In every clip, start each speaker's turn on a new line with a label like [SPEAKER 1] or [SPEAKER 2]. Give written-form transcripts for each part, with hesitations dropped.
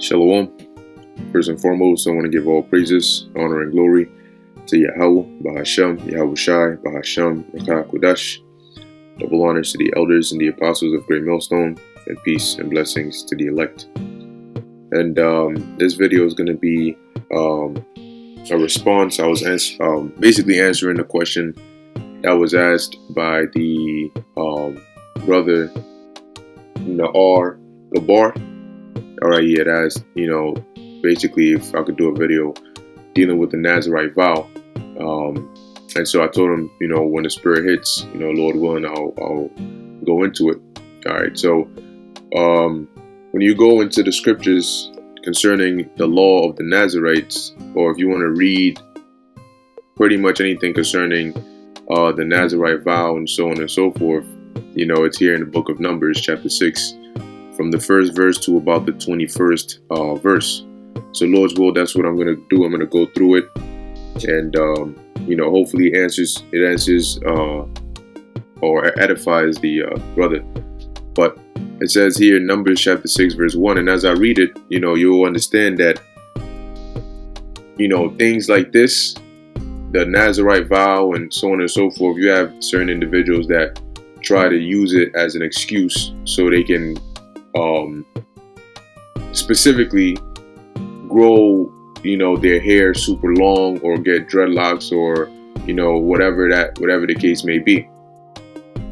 [SPEAKER 1] Shalom. First and foremost, I want to give all praises, honor, and glory to Yahweh, Bahashem, Yahweh Shai, Bahashem, Rakah Kodash. Double honors to the elders and the apostles of Great Millstone, and peace and blessings to the elect. And this video is going to be a response. I was basically answering the question that was asked by the brother Na'ar Gabar. Alright, he had asked, basically if I could do a video dealing with the Nazarite vow. And so I told him, when the spirit hits, Lord willing, I'll go into it. Alright, so when you go into the scriptures concerning the law of the Nazarites, or if you want to read pretty much anything concerning the Nazarite vow and so on and so forth, it's here in the book of Numbers, chapter 6, from the first verse to about the 21st verse. So Lord's will, that's what I'm going to do. I'm going to go through it, and hopefully it answers or edifies the brother. But it says here in Numbers chapter 6 verse 1, and as I read it, you'll understand that things like this, the Nazarite vow and so on and so forth, you have certain individuals that try to use it as an excuse so they can specifically grow their hair super long, or get dreadlocks, or whatever the case may be.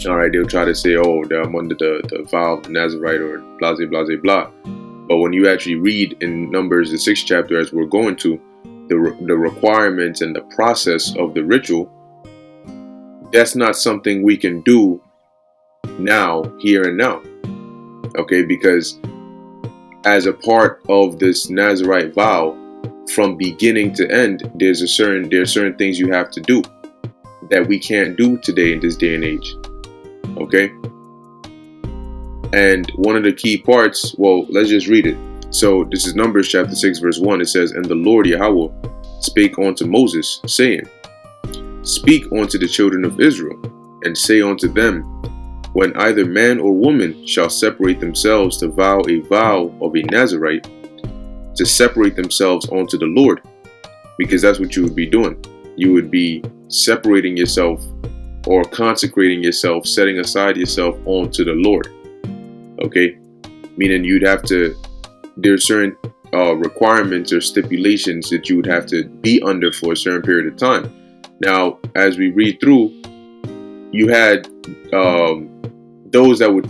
[SPEAKER 1] All right, they'll try to say, oh, I'm under the vow of the Nazarite, or blah blah blah blah. But when you actually read in Numbers the 6th chapter, as we're going to, the requirements and the process of the ritual, that's not something we can do now, here and now. Okay, because as a part of this Nazarite vow, from beginning to end, there's certain things you have to do that we can't do today in this day and age. Okay, and one of the key parts, well, let's just read it. So this is Numbers chapter 6 verse 1. It says, and the Lord Yahweh spake unto Moses, saying, speak unto the children of Israel, and say unto them, when either man or woman shall separate themselves to vow a vow of a Nazarite, to separate themselves unto the Lord, because that's what you would be doing. You would be separating yourself, or consecrating yourself, setting aside yourself unto the Lord. Okay, meaning there's certain requirements or stipulations that you would have to be under for a certain period of time. Now, as we read through, you had those that would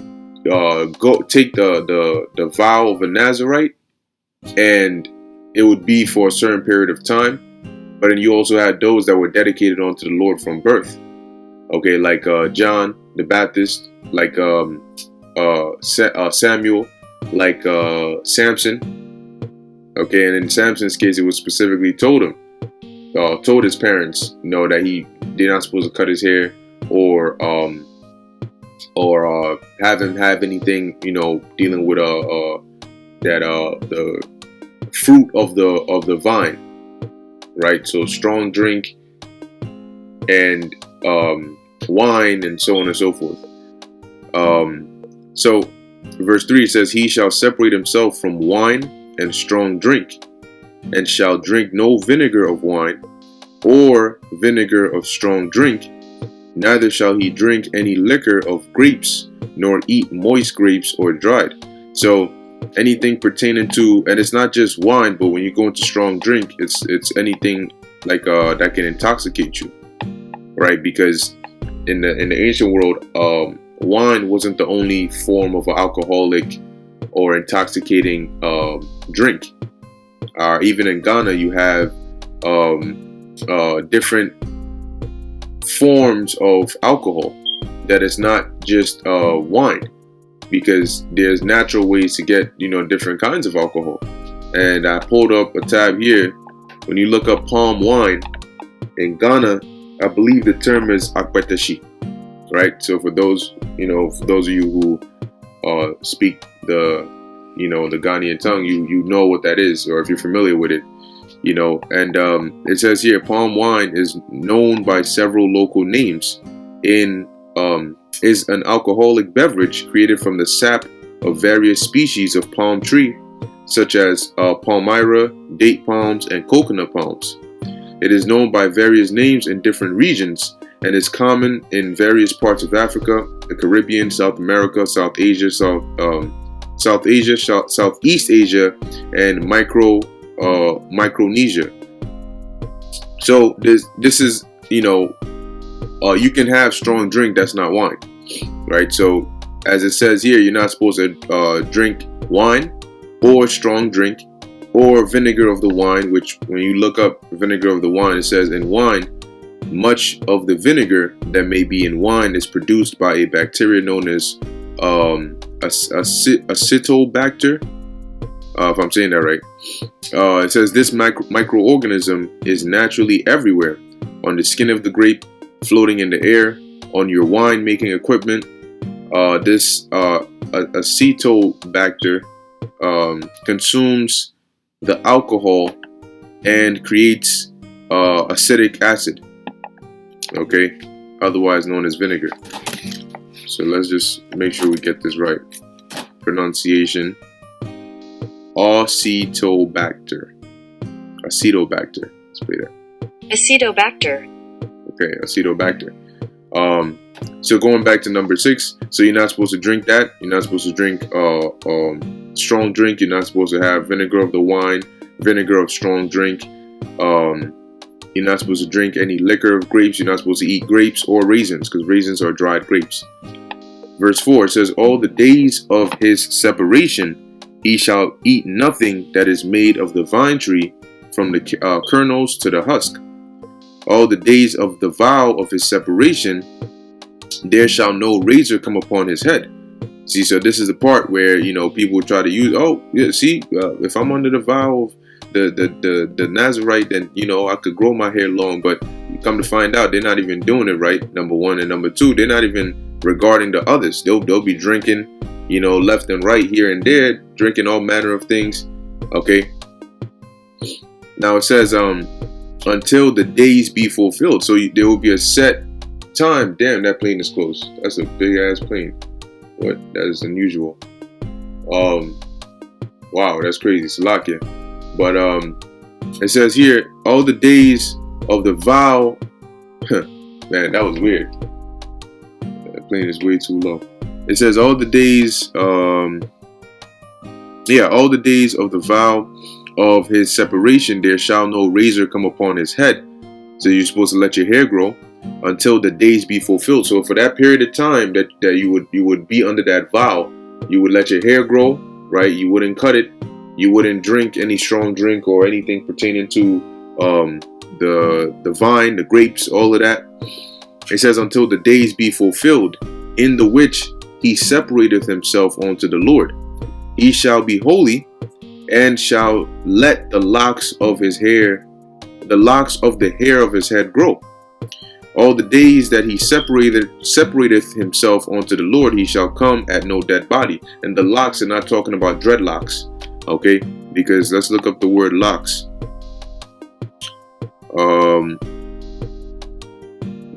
[SPEAKER 1] go take the vow of a Nazarite, and it would be for a certain period of time. But then you also had those that were dedicated unto the Lord from birth. Okay, like John the Baptist, like Samuel, like Samson. Okay, and in Samson's case, it was specifically told his parents, that they're not supposed to cut his hair, or have him have anything, dealing with the fruit of the vine, right? So strong drink and wine and so on and so forth. So verse 3 says, he shall separate himself from wine and strong drink, and shall drink no vinegar of wine or vinegar of strong drink, neither shall he drink any liquor of grapes, nor eat moist grapes or dried. So anything pertaining to, and it's not just wine, but when you go into strong drink, it's anything like that can intoxicate you, right? Because in the ancient world, wine wasn't the only form of an alcoholic or intoxicating drink. Even in Ghana, you have different forms of alcohol that is not just wine, because there's natural ways to get different kinds of alcohol. And I pulled up a tab here. When you look up palm wine in Ghana, I believe the term is akpetashi, right? So for those of you who speak the Ghanaian tongue, you know what that is, or if you're familiar with it, and it says here, palm wine is known by several local names. Is an alcoholic beverage created from the sap of various species of palm tree, such as palmyra, date palms, and coconut palms. It is known by various names in different regions and is common in various parts of Africa, the Caribbean, South America, South Asia, Southeast Asia, and Micronesia. So this is, you can have strong drink that's not wine, right? So as it says here, you're not supposed to drink wine or strong drink or vinegar of the wine, which when you look up vinegar of the wine, it says in wine, much of the vinegar that may be in wine is produced by a bacteria known as acetobacter, if I'm saying that right. It says this microorganism is naturally everywhere, on the skin of the grape, floating in the air, on your wine making equipment. This acetobacter consumes the alcohol and creates acetic acid, okay, otherwise known as vinegar. So let's just make sure we get this right. Pronunciation: acetobacter. Acetobacter. Let's play that.
[SPEAKER 2] Acetobacter.
[SPEAKER 1] Okay, acetobacter. So going back to number 6, so you're not supposed to drink that. You're not supposed to drink strong drink. You're not supposed to have vinegar of the wine, vinegar of strong drink. You're not supposed to drink any liquor of grapes. You're not supposed to eat grapes or raisins, because raisins are dried grapes. Verse 4 says, all the days of his separation he shall eat nothing that is made of the vine tree, from the kernels to the husk. All the days of the vow of his separation there shall no razor come upon his head. See, so this is the part where, people try to use, if I'm under the vow of the Nazarite, then, I could grow my hair long. But you come to find out, they're not even doing it right, number one. And number two, they're not even regarding the others. They'll be drinking, left and right, here and there, drinking all manner of things. Okay. Now it says, until the days be fulfilled. So there will be a set time. Damn, that plane is close. That's a big ass plane. What? That is unusual. Wow, that's crazy. Salakia. But it says here, all the days of the vow. Man, that was weird. That plane is way too low. It says all the days. All the days of the vow of his separation, there shall no razor come upon his head. So you're supposed to let your hair grow until the days be fulfilled. So for that period of time that you would be under that vow, you would let your hair grow, right? You wouldn't cut it. You wouldn't drink any strong drink or anything pertaining to the vine, the grapes, all of that. It says until the days be fulfilled, in the which he separateth himself unto the Lord. He shall be holy, and shall let the locks of the hair of his head grow. All the days that he separateth himself unto the Lord, he shall come at no dead body. And the locks are not talking about dreadlocks, okay? Because let's look up the word locks.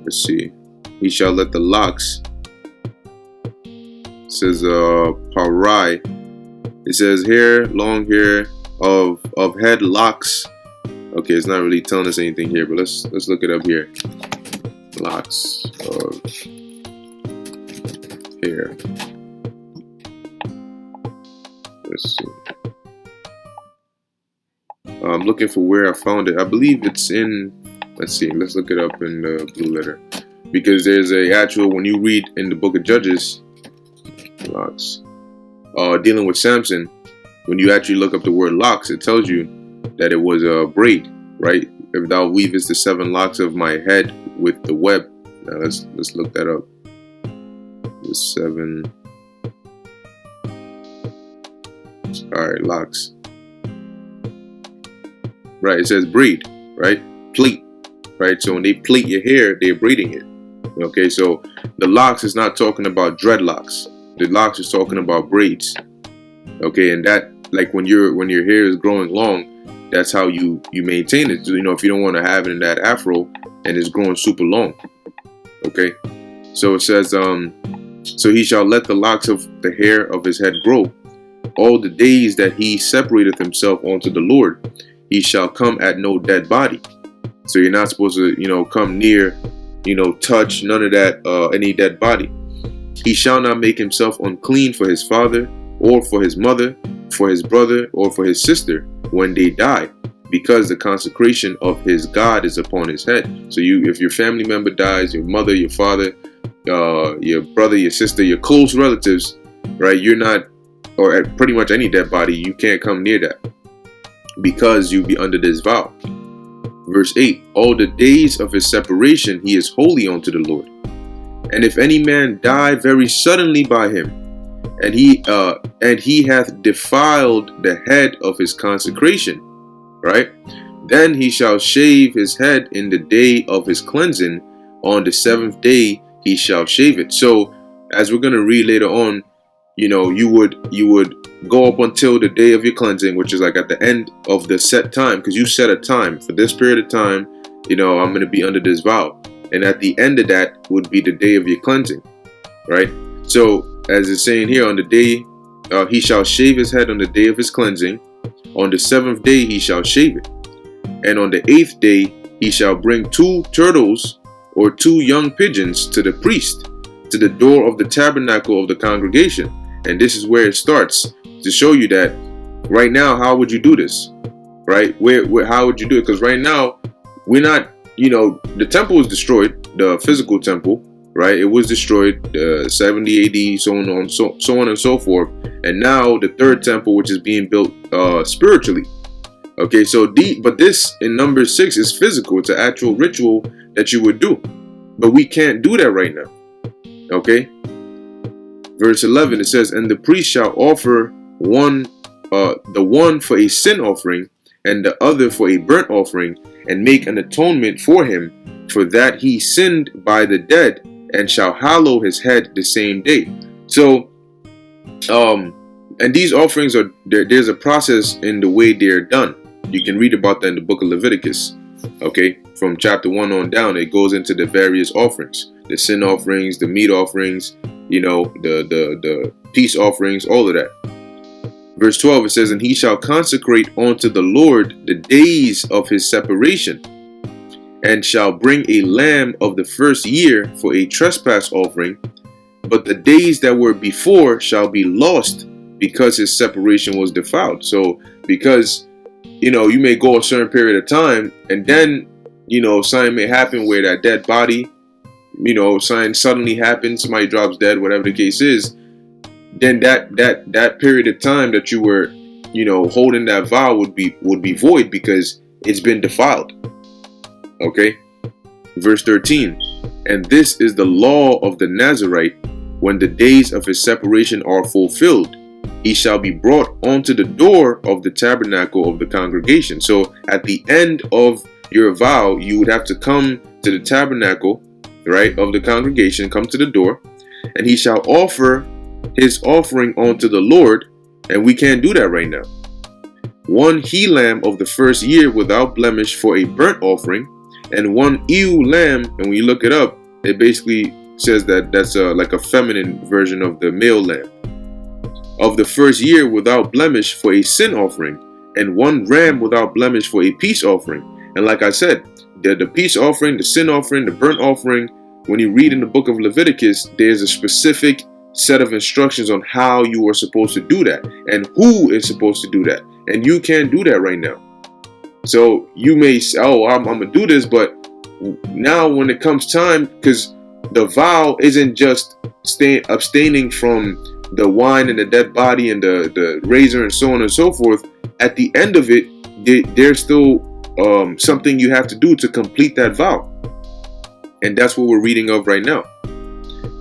[SPEAKER 1] Let's see. He shall let the locks. It says parai. It says hair, long hair of head, locks. Okay, it's not really telling us anything here, but let's look it up here. Locks of hair. Let's see. I'm looking for where I found it. I believe it's in. Let's see. Let's look it up in the blue letter, because there's a actual, when you read in the book of Judges, locks, dealing with Samson, when you actually look up the word locks, it tells you that it was a braid, right? If thou weavest the 7 locks of my head with the web. Now let's look that up. The 7. All right, locks. Right, it says braid, right? Plait, right? So when they plait your hair, they're braiding it. Okay, so the locks is not talking about dreadlocks. The locks is talking about braids. Okay, and that, like when your hair is growing long, that's how you maintain it. So, if you don't want to have it in that afro and it's growing super long. Okay, so it says, so he shall let the locks of the hair of his head grow. all the days that he separateth himself unto the Lord, he shall come at no dead body. So you're not supposed to, come near, touch none of that, any dead body. He shall not make himself unclean for his father, or for his mother, for his brother, or for his sister, when they die, because the consecration of his God is upon his head. So if your family member dies, your mother, your father, your brother, your sister, your close relatives, right? You're not, or at pretty much any dead body, you can't come near that, because you be under this vow. Verse 8, all the days of his separation he is holy unto the Lord. And if any man die very suddenly by him, and he hath defiled the head of his consecration, right? Then he shall shave his head in the day of his cleansing. On the 7th day he shall shave it. So, as we're gonna read later on, you would go up until the day of your cleansing, which is like at the end of the set time, because you set a time for this period of time. I'm gonna be under this vow, and at the end of that would be the day of your cleansing, right? So, as it's saying here, on the day he shall shave his head on the day of his cleansing. On the 7th day he shall shave it, and on the 8th day he shall bring 2 turtles or 2 young pigeons to the priest, to the door of the tabernacle of the congregation. And this is where it starts to show you that right now, how would you do this, right? How would you do it? Because right now we're not, the temple was destroyed, the physical temple, right? It was destroyed 70 AD, so on and so forth. And now the third temple, which is being built spiritually. Okay, so but this in number 6 is physical. It's an actual ritual that you would do, but we can't do that right now. Okay, verse 11, it says, and the priest shall offer the one for a sin offering, and the other for a burnt offering, and make an atonement for him, for that he sinned by the dead, and shall hallow his head the same day. So, and these offerings there's a process in the way they're done. You can read about that in the book of Leviticus. Okay, from chapter 1 on down, it goes into the various offerings, the sin offerings, the meat offerings, the peace offerings, all of that. Verse 12, it says, and he shall consecrate unto the Lord the days of his separation, and shall bring a lamb of the first year for a trespass offering, but the days that were before shall be lost, because his separation was defiled. So, because, you may go a certain period of time, and then, something may happen where that dead body, something suddenly happens, somebody drops dead, whatever the case is, then that period of time that you were, holding that vow would be void, because it's been defiled. Okay, verse 13, and this is the law of the Nazarite. When the days of his separation are fulfilled, he shall be brought unto the door of the tabernacle of the congregation. So at the end of your vow, you would have to come to the tabernacle, right, of the congregation, come to the door, and he shall offer his offering unto the Lord. And we can't do that right now. 1 he lamb of the first year without blemish for a burnt offering, and 1 ewe lamb. And when you look it up, it basically says that that's like a feminine version of the male lamb, of the first year without blemish for a sin offering, and 1 ram without blemish for a peace offering. And like I said, the peace offering, the sin offering, the burnt offering, when you read in the book of Leviticus, there's a specific set of instructions on how you are supposed to do that and who is supposed to do that. And you can't do that right now. So you may say, oh, I'm going to do this, but now when it comes time, because the vow isn't just abstaining from the wine and the dead body and the razor and so on and so forth. At the end of it, there's still something you have to do to complete that vow. And that's what we're reading of right now.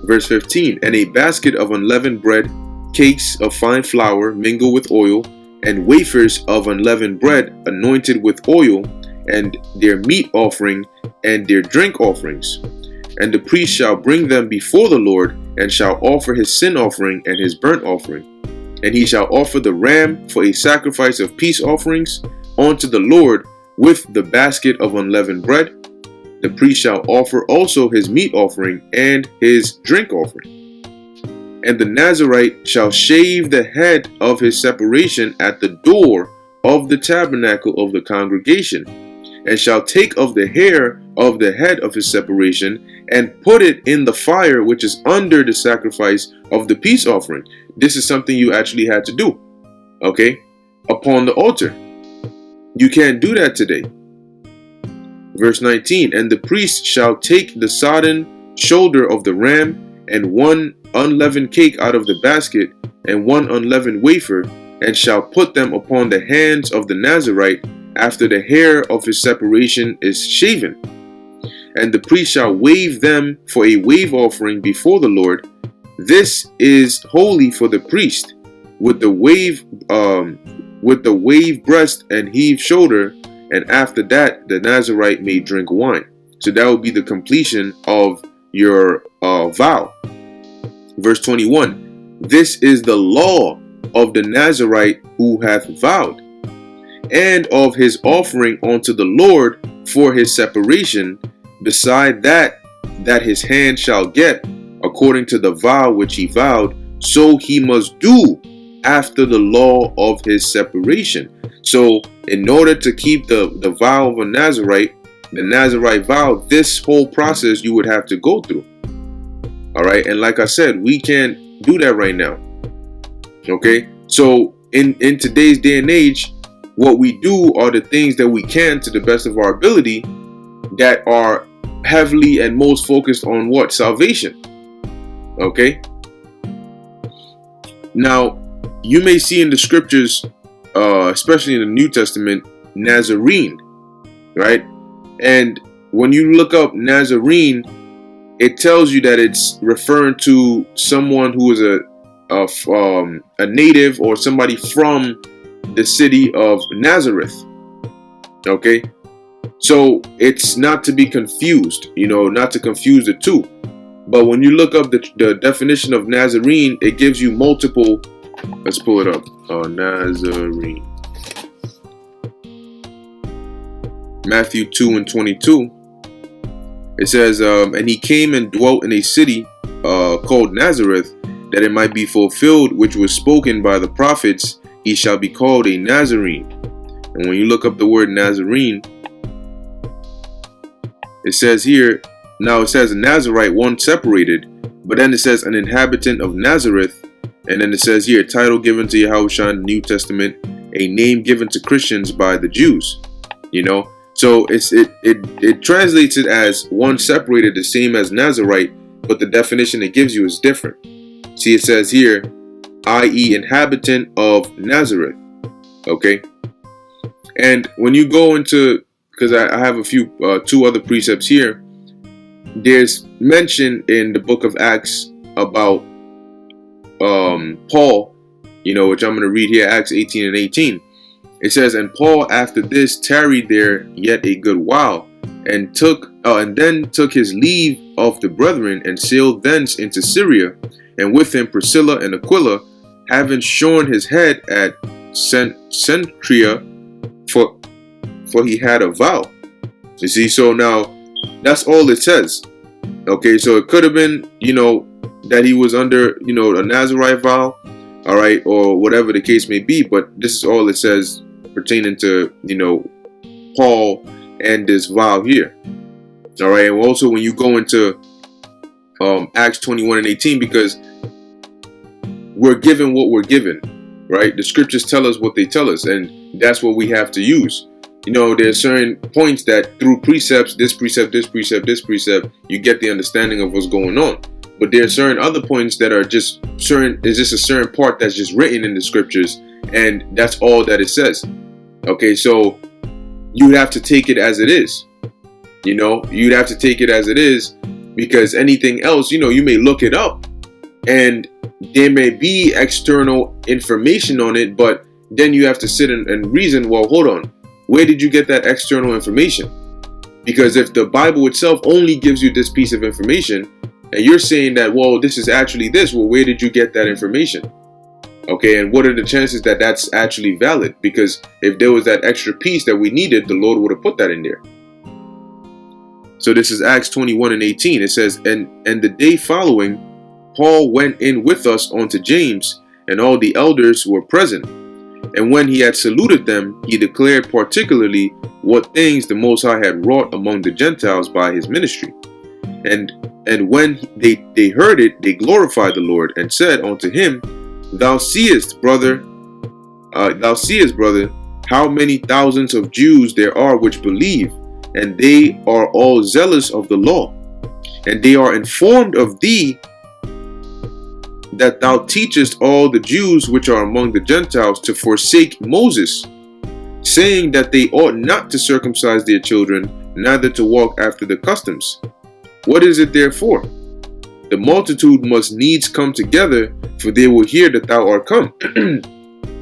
[SPEAKER 1] Verse 15, and a basket of unleavened bread, cakes of fine flour mingled with oil, and wafers of unleavened bread anointed with oil, and their meat offering and their drink offerings. And the priest shall bring them before the Lord, and shall offer his sin offering and his burnt offering. And he shall offer the ram for a sacrifice of peace offerings unto the Lord with the basket of unleavened bread. The priest shall offer also his meat offering and his drink offering. And the Nazarite shall shave the head of his separation at the door of the tabernacle of the congregation, and shall take of the hair of the head of his separation, and put it in the fire which is under the sacrifice of the peace offering. This is something you actually had to do, okay, upon the altar. You can't do that today. Verse 19, and the priest shall take the sodden shoulder of the ram, and one unleavened cake out of the basket, and one unleavened wafer, and shall put them upon the hands of the Nazarite after the hair of his separation is shaven. And the priest shall wave them for a wave offering before the Lord. This is holy for the priest, with the wave breast and heave shoulder, and after that the Nazarite may drink wine. So that will be the completion of your vow. Verse 21, this is the law of the Nazarite who hath vowed, and of his offering unto the Lord for his separation, beside that his hand shall get, according to the vow which he vowed, so he must do after the law of his separation. So in order to keep the vow of a Nazarite, the Nazarite vow, this whole process you would have to go through. All right. And like I said, we can't do that right now. Okay. So in today's day and age, what we do are the things that we can to the best of our ability that are heavily and most focused on what? Salvation. Okay. Now, you may see in the scriptures, especially in the New Testament, Nazarene, right? And when you look up Nazarene, it tells you that it's referring to someone who is a native or somebody from the city of Nazareth. Okay, so it's not to be confused, not to confuse the two. But when you look up the definition of Nazarene, it gives you multiple. Let's pull it up. Nazarene. Matthew 2:22. It says, and he came and dwelt in a city called Nazareth, that it might be fulfilled which was spoken by the prophets, he shall be called a Nazarene. And when you look up the word Nazarene, it says here, now it says a Nazarite, one separated, but then it says an inhabitant of Nazareth, and then it says here, title given to Yahushua in the New Testament, a name given to Christians by the Jews. So it translates it as one separated, the same as Nazarite, but the definition it gives you is different. See, it says here, i.e. inhabitant of Nazareth. Okay. And when you go into, because I have a few, two other precepts here, there's mention in the book of Acts about Paul, which I'm going to read here, Acts 18:18. It says, and Paul after this tarried there yet a good while, and then took his leave of the brethren, and sailed thence into Syria, and with him Priscilla and Aquila, having shorn his head at Cenchrea, for he had a vow. You see, so now that's all it says. Okay, so it could have been, that he was under, a Nazarite vow, all right, or whatever the case may be, but this is all it says pertaining to, Paul and this vow here. All right, and also when you go into Acts 21:18, because we're given what we're given, right? The scriptures tell us what they tell us, and that's what we have to use. There's certain points that through precepts, this precept, you get the understanding of what's going on. But there are certain other points that are just certain, is just a certain part that's just written in the scriptures, and that's all that it says. Okay, so you'd have to take it as it is. You'd have to take it as it is, because anything else, you may look it up and there may be external information on it, but then you have to sit and reason, well, hold on, where did you get that external information? Because if the Bible itself only gives you this piece of information, and you're saying that, well, this is actually this, well, where did you get that information? Okay, and what are the chances that that's actually valid? Because if there was that extra piece that we needed, the Lord would have put that in there. So this is Acts 21:18. It says, and the day following, Paul went in with us unto James, and all the elders were present. And when he had saluted them, he declared particularly what things the Most High had wrought among the Gentiles by his ministry. And when they heard it, they glorified the Lord, and said unto him, Thou seest, brother, how many thousands of Jews there are which believe, and they are all zealous of the law. And they are informed of thee, that thou teachest all the Jews which are among the Gentiles to forsake Moses, saying that they ought not to circumcise their children, neither to walk after the customs. What is it therefore? The multitude must needs come together, for they will hear that thou art come.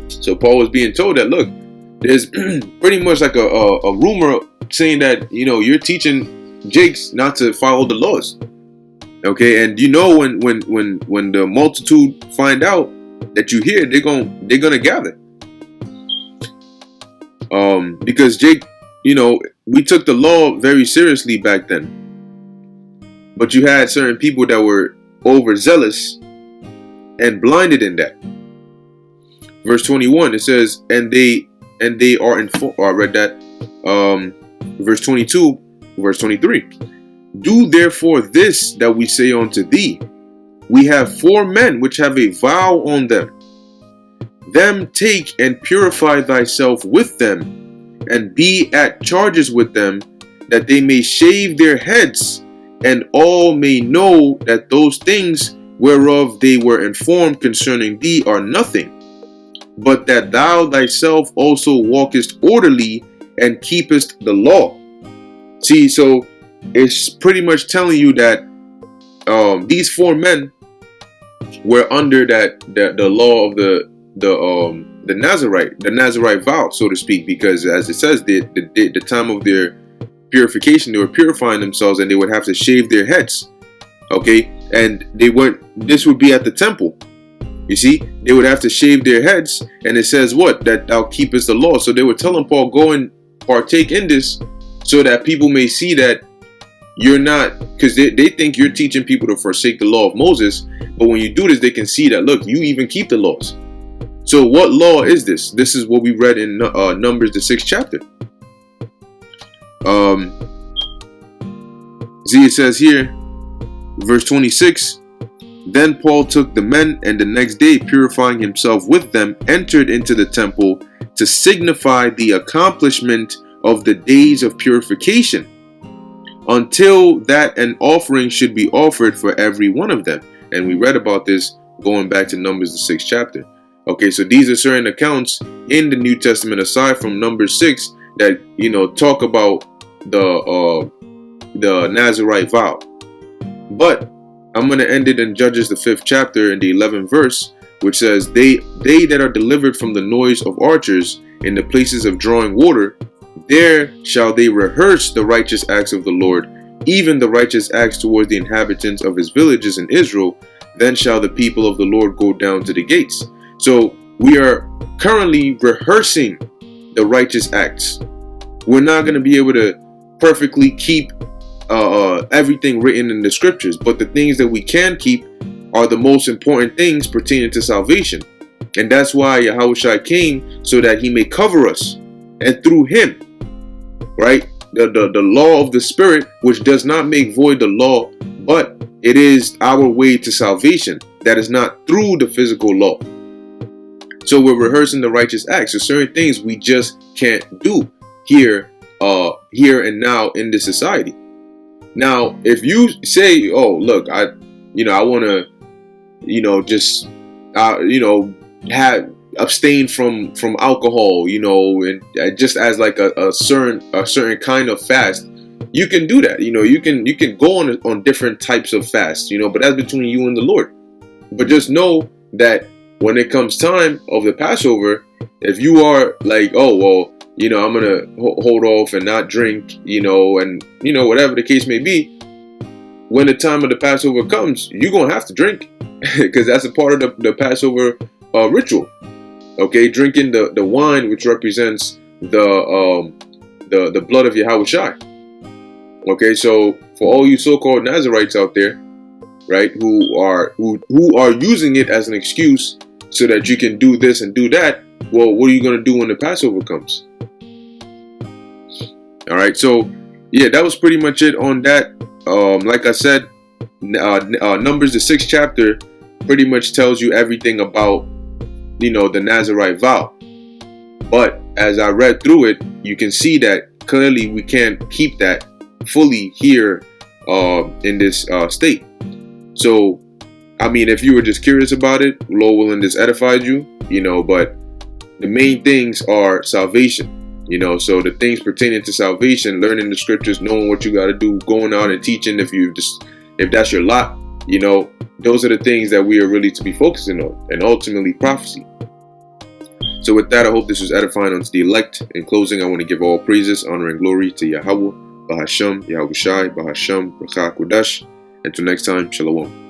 [SPEAKER 1] So Paul was being told that, look, there's pretty much like a rumor saying that, you're teaching Jakes not to follow the laws. Okay, and when the multitude find out that you hear, they're gonna gather. Because Jake, we took the law very seriously back then. But you had certain people that were overzealous and blinded in that. Verse 21, it says, and they are informed. I read that. Verse 22, verse 23. Do therefore this that we say unto thee. We have 4 men which have a vow on them. Them take and purify thyself with them, and be at charges with them, that they may shave their heads, and all may know that those things whereof they were informed concerning thee are nothing, but that thou thyself also walkest orderly and keepest the law. See, so it's pretty much telling you that these 4 men were under the law of the Nazarite vow, so to speak, because as it says, the time of their purification, they were purifying themselves, and they would have to shave their heads. Okay, and this would be at the temple. You see, they would have to shave their heads, and it says what? That thou keepest the law. So they were telling Paul, go and partake in this, so that people may see that you're not, because they think you're teaching people to forsake the law of Moses, but when you do this, they can see that, look, you even keep the laws. So what law is this? This is what we read in Numbers, the 6th chapter. See, it says here, verse 26, Then Paul took the men, and the next day, purifying himself with them, entered into the temple to signify the accomplishment of the days of purification, until that an offering should be offered for every one of them. And we read about this going back to Numbers, the 6th chapter. Okay, so these are certain accounts in the New Testament, aside from Numbers 6, that talk about the Nazarite vow. But I'm going to end it in Judges, the 5th chapter, in the 11th verse, which says, They that are delivered from the noise of archers in the places of drawing water, there shall they rehearse the righteous acts of the Lord, even the righteous acts towards the inhabitants of his villages in Israel. Then shall the people of the Lord go down to the gates. So we are currently rehearsing the righteous acts. We're not going to be able to perfectly keep everything written in the scriptures, but the things that we can keep are the most important things pertaining to salvation. And that's why Yahushua came, so that he may cover us, and through him, right, the law of the Spirit, which does not make void the law, but it is our way to salvation. That is not through the physical law. So we're rehearsing the righteous acts. There's certain things we just can't do here and now in this society. Now, if you say, "Oh, look, I want to, just, abstain from alcohol, and just as like a certain kind of fast," you can do that. You can go on different types of fasts, but that's between you and the Lord. But just know that when it comes time of the Passover, if you are like, oh, well, I'm going to hold off and not drink, and, whatever the case may be, when the time of the Passover comes, you're going to have to drink, because that's a part of the Passover ritual. Okay, drinking the wine, which represents the blood of Yahushua. Okay, so for all you so-called Nazarites out there, right? Who are using it as an excuse so that you can do this and do that. Well, what are you going to do when the Passover comes? All right, so yeah, that was pretty much it on that. Like I said, Numbers, the 6th chapter, pretty much tells you everything about, the Nazarite vow. But as I read through it, you can see that clearly we can't keep that fully here in this state. So, I mean, if you were just curious about it, Lord willing, this edified you, but the main things are salvation. So the things pertaining to salvation, learning the scriptures, knowing what you got to do, going out and teaching, if that's your lot, those are the things that we are really to be focusing on, and ultimately prophecy. So with that, I hope this was edifying unto the elect. In closing, I want to give all praises, honor, and glory to Yahweh, Bahasham, Yahweh Shai, Bahasham, Rakha Kodash. Until next time, Shalom.